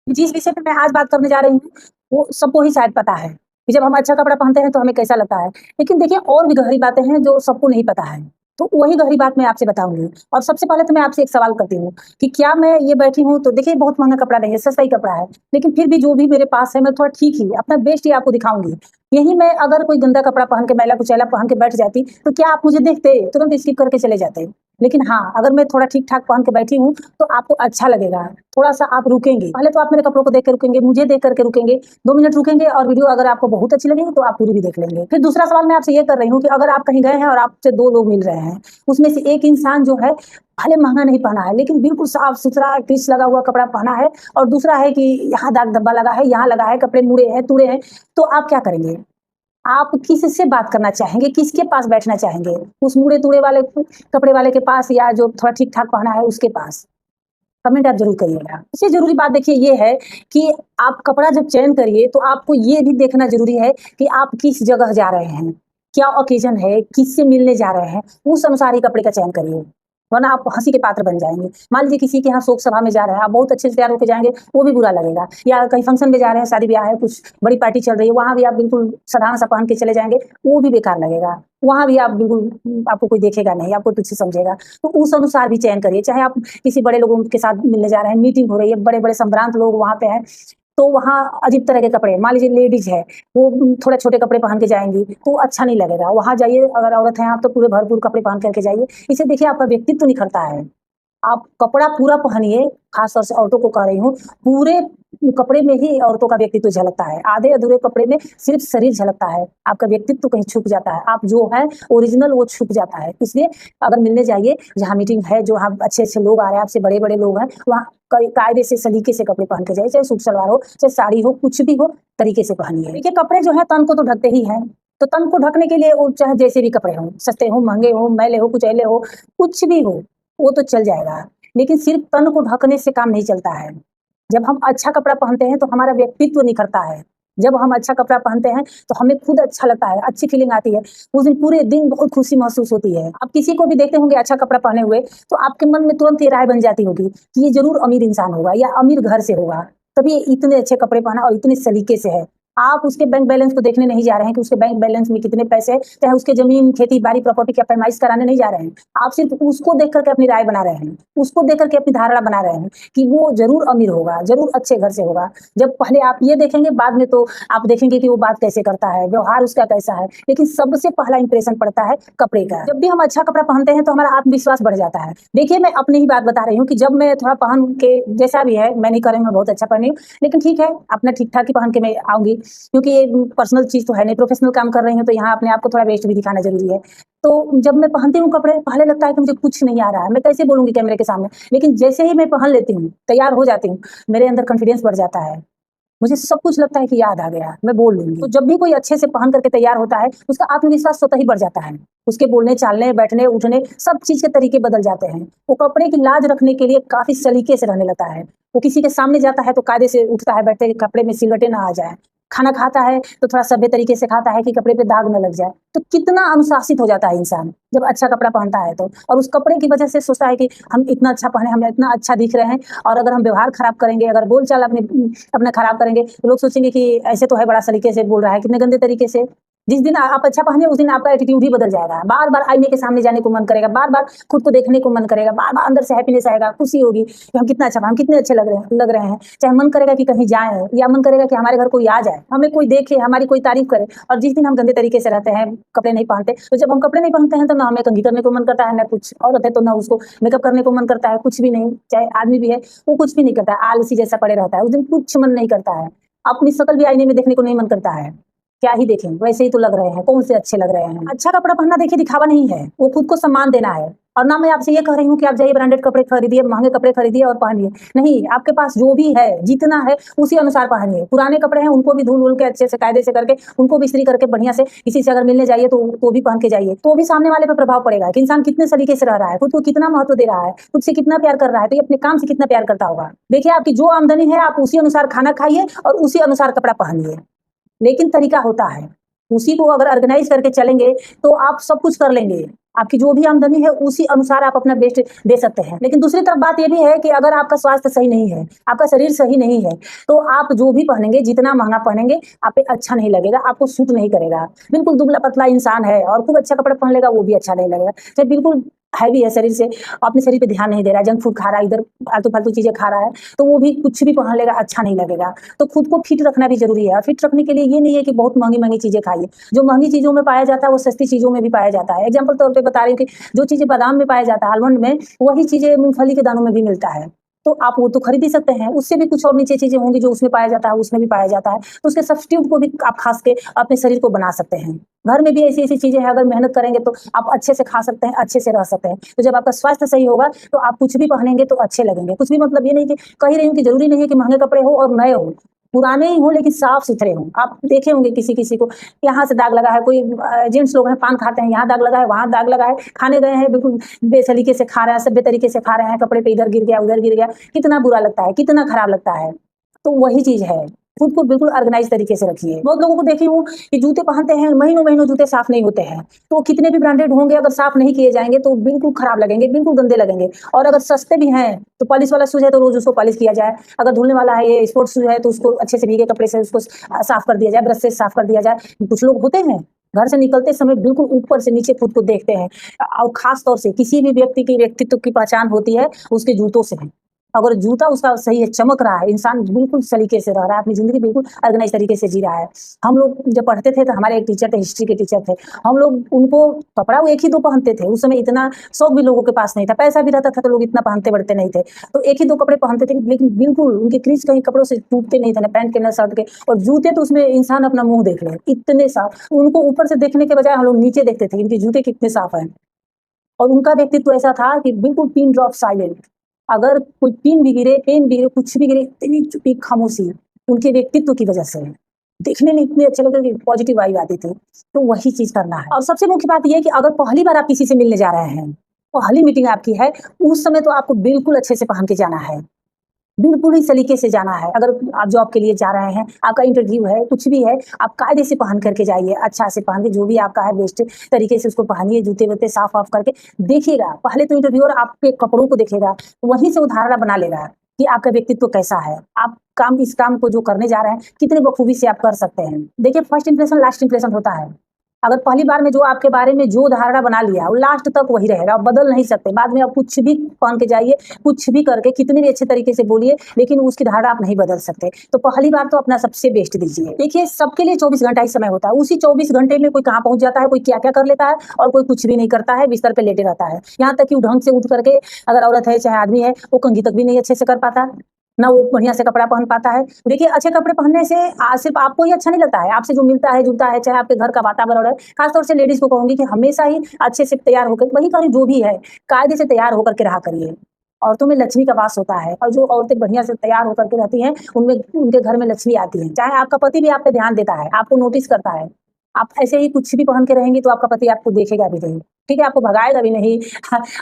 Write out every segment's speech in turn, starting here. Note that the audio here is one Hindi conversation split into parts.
जिस विषय पे मैं आज बात करने जा रही हूँ, वो सबको ही शायद पता है, कि जब हम अच्छा कपड़ा पहनते हैं तो हमें कैसा लगता है। लेकिन देखिए और भी गहरी बातें हैं जो सबको नहीं पता है। तो वही गहरी बात मैं आपसे बताऊँगी। और सबसे पहले तो मैं आपसे एक सवाल करती हूँ, कि क्या मैं ये बैठी हूँ तो देखिए बहुत महँगा कपड़ा नहीं है, सस्ता ही कपड़ा है। लेकिन फिर भी जो भी मेरे पास है मैं थोड़ा ठीक ही, अपना बेस्ट ही आपको दिखाऊँगी। यही मैं अगर कोई गंदा कपड़ा पहन के मैला-कुचैला पहन के बैठ जाती, तो क्या आप मुझे देखते? तुरंत स्किप करके चले जाते। लेकिन हाँ, अगर मैं थोड़ा ठीक-ठाक पहन के बैठी हूँ, तो आपको अच्छा लगेगा। थोड़ा-सा आप रुकेंगे। पहले तो आप मेरे कपड़ों को देख के रुकेंगे, मुझे देख कर के रुकेंगे, 2 मिनट रुकेंगे और वीडियो अगर आपको बहुत अच्छी लगेगी तो आप पूरी भी देख लेंगे। फिर दूसरा सवाल मैं आपसे ये कर रही हूँ कि अगर आप कहीं गए हैं और आपसे 2 लोग मिल रहे हैं, उसमें से एक इंसान जो है भले महँगा नहीं पहना है, लेकिन बिल्कुल साफ-सुथरा टिच लगा हुआ कपड़ा पहना है और दूसरा है कि यहाँ दाग धब्बा लगा है, यहाँ लगा है, कपड़े मुड़े हैं, तुड़े हैं, तो आप क्या करेंगे? आप किससे बात करना चाहेंगे? किसके पास बैठना चाहेंगे? उस मुड़े-तुड़े वाले कपड़े वाले के पास या जो थोड़ा ठीक-ठाक पहना है उसके पास? कमेंट आप ज़रूर करिएगा। सबसे ज़रूरी बात देखिए ये है कि आप कपड़ा जब चयन करिए तो आपको ये भी देखना ज़रूरी है कि आप किस जगह जा रहे हैं, क्या ओकेज़न है, किससे मिलने जा रहे हैं, उस अनुसार ही कपड़े का चयन करिए। वरना आप हँसी के पात्र बन जाएँगे। मान लीजिए किसी के यहाँ शोक सभा में जा रहे हैं, आप बहुत अच्छे से तैयार होके जाएँगे, वो भी बुरा लगेगा। या कहीं फंक्शन में जा रहे हैं, शादी-ब्याह है, कुछ बड़ी पार्टी चल रही है, वहाँ भी आप बिल्कुल साधारण-सा पहन के चले जाएँगे, वो भी बेकार लगेगा। वहाँ भी आप बिल्कुल आपको कोई देखेगा नहीं, आपको तुच्छ समझेगा। तो उस अनुसार भी चयन करिए, चाहे आप किसी बड़े लोगों के साथ मिलने जा रहे हैं, मीटिंग हो रही है, बड़े-बड़े संभ्रांत लोग वहाँ पे हैं, तो वहाँ अजीब तरह के कपड़े मान लीजिए लेडीज़ है, वो थोड़े छोटे कपड़े पहन के जाएँगी, तो अच्छा नहीं लगेगा। वहाँ जाइए अगर औरत हैं आप तो पूरे भरपूर कपड़े पहन कर के जाइए। इससे देखिए आपका व्यक्तित्व निखरता है। आप कपड़ा पूरा पहनिए, ख़ास तौर से औरतों को कह रही हूँ, पूरे कपड़े में ही औरतों का व्यक्तित्व झलकता है। आधे-अधूरे कपड़े में सिर्फ़ शरीर झलकता है, आपका व्यक्तित्व कहीं छुप जाता है। आप जो हैं ओरिजिनल वो छुप जाता है। इसलिए अगर मिलने जाइए, जहाँ मीटिंग है, जहाँ अच्छे-अच्छे लोग आ रहे हैं, आपसे बड़े-बड़े लोग हैं, वहाँ कई कायदे से, सलीके से कपड़े पहन के जाइए, चाहे सूट-सलवार हो, चाहे साड़ी हो, कुछ भी हो, तरीके से पहनिए। देखिए कपड़े जो हैं तन को तो ढकते ही हैं, तो तन को ढकने के लिए वो चाहे जैसे भी कपड़े हों, सस्ते हों, महँगे हों, मैले हो, कुचैले हो, कुछ भी हो, वो तो चल जाएगा। लेकिन सिर्फ तन को ढकने से काम नहीं चलता है। जब हम अच्छा कपड़ा पहनते हैं तो हमारा व्यक्तित्व निखरता है। जब हम अच्छा कपड़ा पहनते हैं तो हमें खुद अच्छा लगता है, अच्छी फीलिंग आती है। उस दिन पूरे दिन बहुत खुशी महसूस होती है। आप किसी को भी देखते होंगे अच्छा कपड़ा पहने हुए तो आपके मन में तुरंत ये राय बन जाती होगी कि ये ज़रूर अमीर इंसान होगा या अमीर घर से होगा, तभी ये इतने अच्छे कपड़े पहना और इतने सलीके से है। आप उसके बैंक बैलेंस को देखने नहीं जा रहे हैं कि उसके बैंक बैलेंस में कितने पैसे हैं, चाहे उसके ज़मीन, खेती-बाड़ी, प्रॉपर्टी की पैमाइश कराने नहीं जा रहे हैं। आप सिर्फ़ उसको देख कर के अपनी राय बना रहे हैं, उसको देख कर के अपनी धारणा बना रहे हैं कि वो ज़रूर अमीर होगा, ज़रूर अच्छे घर से होगा। जब पहले आप ये देखेंगे, बाद में तो आप देखेंगे कि वो बात कैसे करता है, व्यवहार उसका कैसा है। लेकिन सबसे पहला इंप्रेशन पड़ता है कपड़े का। जब भी हम अच्छा कपड़ा पहनते हैं तो हमारा आत्मविश्वास बढ़ जाता है। देखिए मैं अपनी ही बात बता रही हूँ कि जब मैं थोड़ा पहन के जैसा भी है, मैं नहीं कह रही हूँ मैं बहुत अच्छा पहनी हूँ, लेकिन ठीक है, अपना ठीक-ठाक ही पहन के मैं आऊँगी। क्योंकि ये पर्सनल चीज़ तो है नहीं, प्रोफ़ेशनल काम कर रही हूँ, तो यहाँ अपने आप को थोड़ा बेस्ट भी दिखाना ज़रूरी है। तो जब मैं पहनती हूँ कपड़े, पहले लगता है कि मुझे कुछ नहीं आ रहा है, मैं कैसे बोलूँगी कैमरे के सामने? लेकिन जैसे ही मैं पहन लेती हूँ, तैयार हो जाती हूँ, मेरे अंदर कॉन्फिडेंस बढ़ जाता है। मुझे सब कुछ लगता है कि याद आ गया, मैं बोल लूँगी। तो जब भी कोई अच्छे से पहन करके तैयार होता है, उसका आत्मविश्वास स्वतः ही बढ़ जाता है। उसके बोलने, चालने, बैठने, उठने सब चीज़ के तरीके बदल जाते हैं। वो कपड़े की लाज रखने के लिए काफ़ी सलीके से रहने लगता है। वो किसी के सामने जाता है तो कायदे से उठता है, बैठते के कपड़े में सिलवटें ना आ जाएँ। खाना खाता है तो थोड़ा सभ्य तरीके से खाता है कि कपड़े पे दाग ना लग जाए। तो कितना अनुशासित हो जाता है इंसान, जब अच्छा कपड़ा पहनता है तो। और उस कपड़े की वजह से सोचता है कि हम इतना अच्छा पहने, हम इतना अच्छा दिख रहे हैं और अगर हम व्यवहार खराब करेंगे, अगर बोल-चाल अपना खराब करेंगे, तो लोग सोचेंगे कि ऐसे तो है बड़ा सलीके से बोल रहा है, कितने गंदे तरीके से। जिस दिन आप अच्छा पहने उस दिन आपका एटीट्यूड ही बदल जाएगा। बार-बार आईने के सामने जाने को मन करेगा, बार-बार खुद को देखने को मन करेगा, बार-बार अंदर से हैप्पीनेस आएगा, खुशी होगी कि हम कितना अच्छा हम कितने अच्छे लग रहे हैं। चाहे मन करेगा कि कहीं जाएँ या मन करेगा कि हमारे घर कोई आ जाए, हमें कोई देखे, हमारी कोई तारीफ़ करे। और जिस दिन हम गंदे तरीके से रहते हैं, कपड़े नहीं पहनते, तो जब हम कपड़े नहीं पहनते हैं तो ना हमें कंघी करने को मन करता है, ना कुछ औरत है तो ना उसको मेकअप करने को मन करता है, कुछ भी नहीं। चाहे आदमी भी है, वो कुछ भी नहीं करता है, आलसी जैसा पड़े रहता है। उस दिन कुछ मन नहीं करता है। अपनी शक्ल भी आईने में देखने को नहीं मन करता है। क्या ही देखें, वैसे ही तो लग रहे हैं, कौन से अच्छे लग रहे हैं। अच्छा कपड़ा पहनना देखिए दिखावा नहीं है, वो खुद को सम्मान देना है। और ना मैं आपसे ये कह रही हूँ कि आप जाइए ब्रांडेड कपड़े खरीदिए, महँगे कपड़े खरीदिए और पहनिए। नहीं, आपके पास जो भी है, जितना है उसी अनुसार पहनिए। पुराने कपड़े हैं उनको भी धुल-वुल के अच्छे से कायदे से करके, उनको भी इस्त्री करके बढ़िया से किसी से अगर मिलने जाइए तो भी पहन के जाइए। तो भी सामने वाले पे प्रभाव पड़ेगा कि इंसान कितने सलीके से रह रहा है, खुद को कितना महत्व दे रहा है, खुद से कितना प्यार कर रहा है, तो ये अपने काम से कितना प्यार करता होगा। देखिए आपकी जो आमदनी है आप उसी अनुसार खाना खाइए और उसी अनुसार कपड़ा पहनिए। लेकिन तरीका होता है। उसी को अगर ऑर्गेनाइज़ करके चलेंगे, तो आप सब कुछ कर लेंगे। आपकी जो भी आमदनी है उसी अनुसार आप अपना बेस्ट दे सकते हैं। लेकिन दूसरी तरफ बात ये भी है कि अगर आपका स्वास्थ्य सही नहीं है, आपका शरीर सही नहीं है, तो आप जो भी पहनेंगे, जितना महँगा पहनेंगे, आप पे अच्छा नहीं लगेगा, आपको सूट नहीं करेगा। बिल्कुल दुबला-पतला इंसान है और खूब अच्छा कपड़ा पहन लेगा, वो भी अच्छा नहीं लगेगा। चाहे बिल्कुल हैवी है शरीर से, अपने शरीर पे ध्यान नहीं दे रहा है, जंक फूड खा रहा है, इधर फालतू-फालतू चीज़ें खा रहा है, तो वो भी कुछ भी पहन लेगा, अच्छा नहीं लगेगा। तो खुद को फिट रखना भी ज़रूरी है और फिट रखने के लिए ये नहीं है कि बहुत महँगी-महँगी चीज़ें खाइए। जो महँगी चीज़ों में पाया जाता है, वो सस्ती चीज़ों में भी पाया जाता है। एग्ज़ाम्पल तौर पे बता रही हूँ कि जो चीज़ें बादाम में पाया जाता है, आलमंड में, वही चीज़ें मूँगफली के दानों में भी मिलता है। तो आप वो तो खरीद ही सकते हैं, उससे भी कुछ और नीचे चीज़ें होंगी जो उसमें पाया जाता है, उसमें भी पाया जाता है। तो उसके सब्स्टिट्यूट को भी आप खास के अपने शरीर को बना सकते हैं। घर में भी ऐसी-ऐसी चीज़ें हैं, अगर मेहनत करेंगे तो आप अच्छे से खा सकते हैं, अच्छे से रह सकते हैं। तो जब आपका स्वास्थ्य सही होगा, तो आप कुछ भी पहनेंगे तो अच्छे लगेंगे। कुछ भी मतलब ये नहीं कि कह रही हूँ कि ज़रूरी नहीं है कि महँगे कपड़े हो और नए हों, पुराने ही हों लेकिन साफ-सुथरे हों। आप देखे होंगे किसी-किसी को, यहाँ से दाग लगा है, कोई जेंट्स लोग हैं पान खाते हैं, यहाँ दाग लगा है, वहाँ दाग लगा है, खाने गए हैं बिल्कुल बेसलीके से खा रहे हैं, सभ्य तरीके से खा रहे हैं, कपड़े पे इधर गिर गया, उधर गिर गया, कितना बुरा लगता है, कितना खराब लगता है। तो वही चीज़ है, खुद को बिल्कुल ऑर्गेनाइज़ तरीके से रखिए। बहुत लोगों को देखी हूँ कि जूते पहनते हैं, महीनों-महीनों जूते साफ नहीं होते हैं, तो कितने भी ब्रांडेड होंगे अगर साफ नहीं किए जाएँगे तो बिल्कुल खराब लगेंगे, बिल्कुल गंदे लगेंगे। और अगर सस्ते भी हैं, तो पॉलिश वाला शूज़ है तो रोज़ उसको पॉलिश किया जाए। अगर धुलने वाला है, ये स्पोर्ट्स शूज़ है तो उसको अच्छे से भीगे कपड़े से उसको साफ कर दिया जाए, ब्रश से साफ कर दिया जाए। कुछ लोग होते हैं, घर से निकलते समय बिल्कुल ऊपर से नीचे खुद को देखते हैं। और ख़ास तौर से किसी भी व्यक्ति की व्यक्तित्व की पहचान होती है उसके जूतों से है। अगर जूता उसका सही है, चमक रहा है, इंसान बिल्कुल सलीके से रह रहा है, अपनी ज़िंदगी बिल्कुल ऑर्गेनाइज़ तरीके से जी रहा है। हम लोग जब पढ़ते थे तो हमारे एक टीचर थे, हिस्ट्री के टीचर थे। हम लोग उनको कपड़ा वो 1 ही 2 पहनते थे। उस समय इतना शौक भी लोगों के पास नहीं था, पैसा भी रहता था तो लोग इतना पहनते-बढ़ते नहीं थे। तो 1 ही 2 कपड़े पहनते थे लेकिन बिल्कुल उनके क्रीज कहीं कपड़ों से टूटते नहीं थे, ना पैंट के ना शर्ट के, और जूते तो उसमें इंसान अपना मुँह देख ले, इतने साफ। उनको ऊपर से देखने के बजाय हम लोग नीचे देखते थे, इनके जूते कितने साफ हैं। और उनका व्यक्तित्व ऐसा था कि बिल्कुल पिन ड्रॉप साइलेंट। अगर कोई पिन भी गिरे, पेन भी गिरे, कुछ भी गिरे, इतनी चुप्पी खामोशी, उनके व्यक्तित्व की वजह से। दिखने में इतने अच्छे लगते थे, पॉजिटिव वाइब आती थी। तो वही चीज़ करना है। और सबसे मुख्य बात ये है कि अगर पहली बार आप किसी से मिलने जा रहे हैं, पहली मीटिंग आपकी है, उस समय तो आपको बिल्कुल अच्छे से पहन के जाना है। बिल्कुल ही सलीके से जाना है। अगर आप जॉब के लिए जा रहे हैं, आपका इंटरव्यू है, कुछ भी है, आप कायदे से पहन करके जाइए, अच्छा से पहन के जो भी आपका है बेस्ट तरीके से उसको पहनिए, जूते-वूते साफ-वाफ करके देखिएगा। पहले तो इंटरव्यूअर आपके कपड़ों को देखेगा, वहीं से वो धारणा बना लेगा कि आपका व्यक्तित्व कैसा है। आप इस काम को जो करने जा रहे हैं, कितने बखूबी से आप कर सकते हैं। देखिए, फर्स्ट इंप्रेशन लास्ट इंप्रेशन होता है। अगर पहली बार में जो आपके बारे में जो धारणा बना लिया, वो लास्ट तक वही रहेगा, आप बदल नहीं सकते। बाद में आप कुछ भी पहन के जाइए, कुछ भी करके, कितने भी अच्छे तरीके से बोलिए, लेकिन उसकी धारणा आप नहीं बदल सकते। तो पहली बार तो अपना सबसे बेस्ट दीजिए। देखिए, सबके लिए 24 घंटा ही समय होता है। उसी 24 घंटे में कोई कहाँ पहुँच जाता है, कोई क्या-क्या कर लेता है और कोई कुछ भी नहीं करता है, बिस्तर पे लेटे रहता है। यहाँ तक कि वो ढंग से उठ करके, अगर औरत है चाहे आदमी है, वो कंघी तक भी नहीं अच्छे से कर पाता। ना वो बढ़िया से कपड़ा पहन पाता है। देखिए, अच्छे कपड़े पहनने से सिर्फ़ आपको ही अच्छा नहीं लगता है, आपसे जो मिलता है, जुलता है, चाहे आपके घर का वातावरण है, ख़ास तौर से लेडीज़ को कहूँगी कि हमेशा ही अच्छे से तैयार होकर, वही करें जो भी है, कायदे से तैयार होकर के रहा करिए। औरतों में लक्ष्मी का वास होता है और जो औरतें बढ़िया से तैयार होकर के रहती हैं, उनमें उनके घर में लक्ष्मी आती है। चाहे आपका पति भी आप पे ध्यान देता है, आपको नोटिस करता है। आप ऐसे ही कुछ भी पहन के रहेंगी तो आपका पति आपको देखेगा भी नहीं, ठीक है? आपको भगाएगा भी नहीं,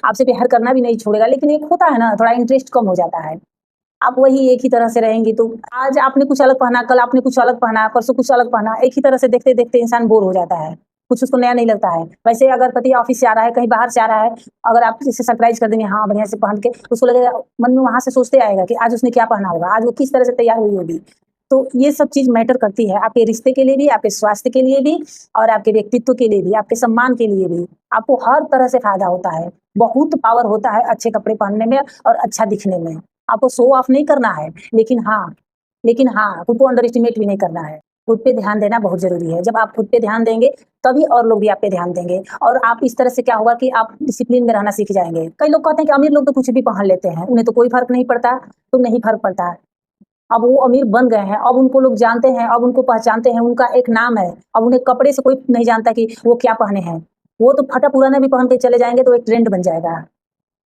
आपसे प्यार करना भी नहीं छोड़ेगा, लेकिन एक होता है ना, थोड़ा इंटरेस्ट कम हो जाता है। आप वही एक ही तरह से रहेंगी तो आज आपने कुछ अलग पहना, कल आपने कुछ अलग पहना, परसों कुछ अलग पहना, एक ही तरह से देखते-देखते इंसान बोर हो जाता है। कुछ उसको नया नहीं लगता है। वैसे अगर पति ऑफ़िस से आ रहा है, कहीं बाहर से आ रहा है, अगर आप इसे सरप्राइज़ कर देंगे, हाँ, बढ़िया से पहन के, उसको लगेगा, मन में वहाँ से सोचते आएगा कि आज उसने क्या पहना होगा, आज वो किस तरह से तैयार हुई होगी। तो ये सब चीज़ मैटर करती है, आपके रिश्ते के लिए भी, आपके स्वास्थ्य के लिए भी और आपके व्यक्तित्व के लिए भी, आपके सम्मान के लिए भी। आपको हर तरह से फ़ायदा होता है। बहुत पावर होता है अच्छे कपड़े पहनने में और अच्छा दिखने में। आपको शो ऑफ नहीं करना है, लेकिन हाँ, खुद को अंडर एस्टिमेट भी नहीं करना है। खुद पे ध्यान देना बहुत ज़रूरी है। जब आप खुद पे ध्यान देंगे, तभी और लोग भी आप पे ध्यान देंगे और आप इस तरह से क्या होगा कि आप डिसिप्लिन में रहना सीख जाएँगे। कई लोग कहते हैं कि अमीर लोग तो कुछ भी पहन लेते हैं, उन्हें तो कोई फ़र्क नहीं पड़ता, तो नहीं फ़र्क पड़ता है। अब वो अमीर बन गए हैं, अब उनको लोग जानते हैं, अब उनको पहचानते हैं, उनका एक नाम है। अब उन्हें कपड़े से कोई नहीं जानता कि वो क्या पहने हैं। वो तो फटा-पुराना भी पहन के चले जाएँगे तो एक ट्रेंड बन जाएगा।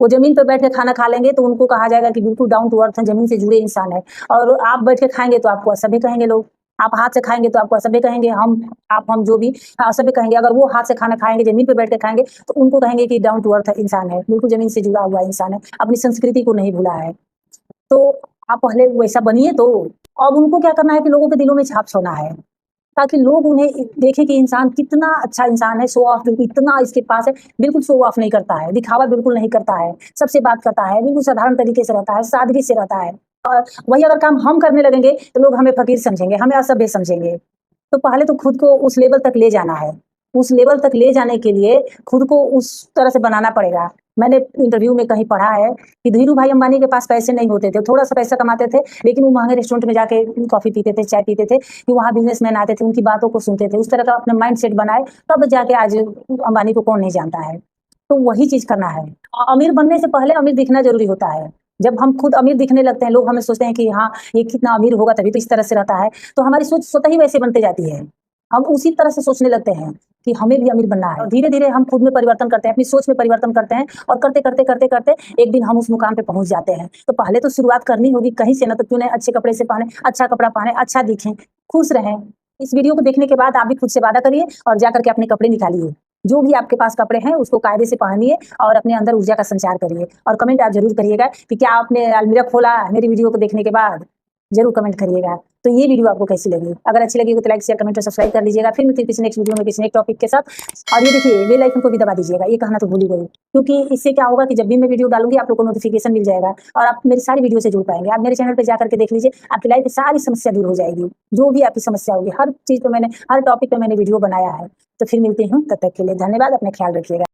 वो ज़मीन पे बैठ के खाना खा लेंगे तो उनको कहा जाएगा कि बिल्कुल डाउन टू अर्थ हैं, ज़मीन से जुड़े इंसान हैं और आप बैठ के खाएँगे तो आपको असभ्य कहेंगे लोग। आप हाथ से खाएँगे तो आपको असभ्य कहेंगे, हम जो भी असभ्य कहेंगे। अगर वो हाथ से खाना खाएँगे, ज़मीन पे बैठ के खाएँगे तो उनको कहेंगे कि डाउन टू अर्थ इंसान है, बिल्कुल ज़मीन से जुड़ा हुआ इंसान है, अपनी संस्कृति को नहीं भूला है। तो आप पहले वैसा बनिए तो। अब उनको क्या करना है कि लोगों के दिलों में छाप छोड़ना है। ताकि लोग उन्हें देखें कि इंसान कितना अच्छा इंसान है, शो ऑफ बिल्कुल इतना इसके पास है, बिल्कुल शो ऑफ नहीं करता है, दिखावा बिल्कुल नहीं करता है, सबसे बात करता है, बिल्कुल साधारण तरीके से रहता है, सादगी से रहता है। और वही अगर काम हम करने लगेंगे, तो लोग हमें फ़कीर समझेंगे, हमें असभ्य समझेंगे। तो पहले तो खुद को उस लेवल तक ले जाना है। उस लेवल तक ले जाने के लिए खुद को उस तरह से बनाना पड़ेगा। मैंने इंटरव्यू में कहीं पढ़ा है कि धीरू भाई अंबानी के पास पैसे नहीं होते थे, थोड़ा-सा पैसा कमाते थे, लेकिन वो महँगे रेस्टोरेंट में जाके कॉफ़ी पीते थे, चाय पीते थे, कि वहाँ बिज़नेसमैन आते थे, उनकी बातों को सुनते थे। उस तरह का अपना माइंडसेट बनाए, तब जाके आज अंबानी को कौन नहीं जानता है। तो वही चीज़ करना है। अमीर बनने से पहले अमीर दिखना ज़रूरी होता है। जब हम खुद अमीर दिखने लगते हैं, लोग हमें सोचते हैं कि हाँ, ये कितना अमीर होगा तभी तो इस तरह से रहता है, तो हमारी सोच स्वतः ही वैसे बनते जाती है। हम उसी तरह से सोचने लगते हैं कि हमें भी अमीर बनना है और धीरे-धीरे हम खुद में परिवर्तन करते हैं, अपनी सोच में परिवर्तन करते हैं और करते एक दिन हम उस मुकाम पे पहुँच जाते हैं। तो पहले तो शुरुआत करनी होगी कहीं से ना, तो क्यों नहीं अच्छे कपड़े से पहने, अच्छा कपड़ा पहने, अच्छा दिखें, खुश रहें। इस वीडियो को देखने के बाद आप भी खुद से वादा करिए और जाकर के अपने कपड़े निकालिए। जो भी आपके पास कपड़े हैं उसको कायदे से पहनिए और अपने अंदर ऊर्जा का संचार करिए और कमेंट आप ज़रूर करिएगा कि क्या आपने अलमीरा खोला मेरी वीडियो को देखने के बाद? ज़रूर कमेंट करिएगा। तो ये वीडियो आपको कैसी लगी? अगर अच्छी लगी हो तो लाइक, शेयर, कमेंट और सब्सक्राइब कर लीजिएगा। फिर मिलते हैं किसी नेक्स्ट वीडियो में किसी नए टॉपिक के साथ। और ये देखिए बेल आइकन को भी दबा दीजिएगा, ये कहना तो भूल ही गई। क्योंकि इससे क्या होगा कि जब भी मैं वीडियो डालूँगी आप लोग को नोटिफ़िकेशन मिल जाएगा और आप मेरी सारी वीडियो से जुड़ पाएँगे। आप मेरे चैनल पे जाकर के देख लीजिए, आपकी लाइफ़ की सारी समस्या दूर हो जाएगी। जो भी आपकी समस्या होगी, हर चीज़ पे मैंने हर टॉपिक पे मैंने वीडियो बनाया है। तो फिर मिलती हूँ, तब तक के लिए धन्यवाद, अपना ख्याल रखिएगा।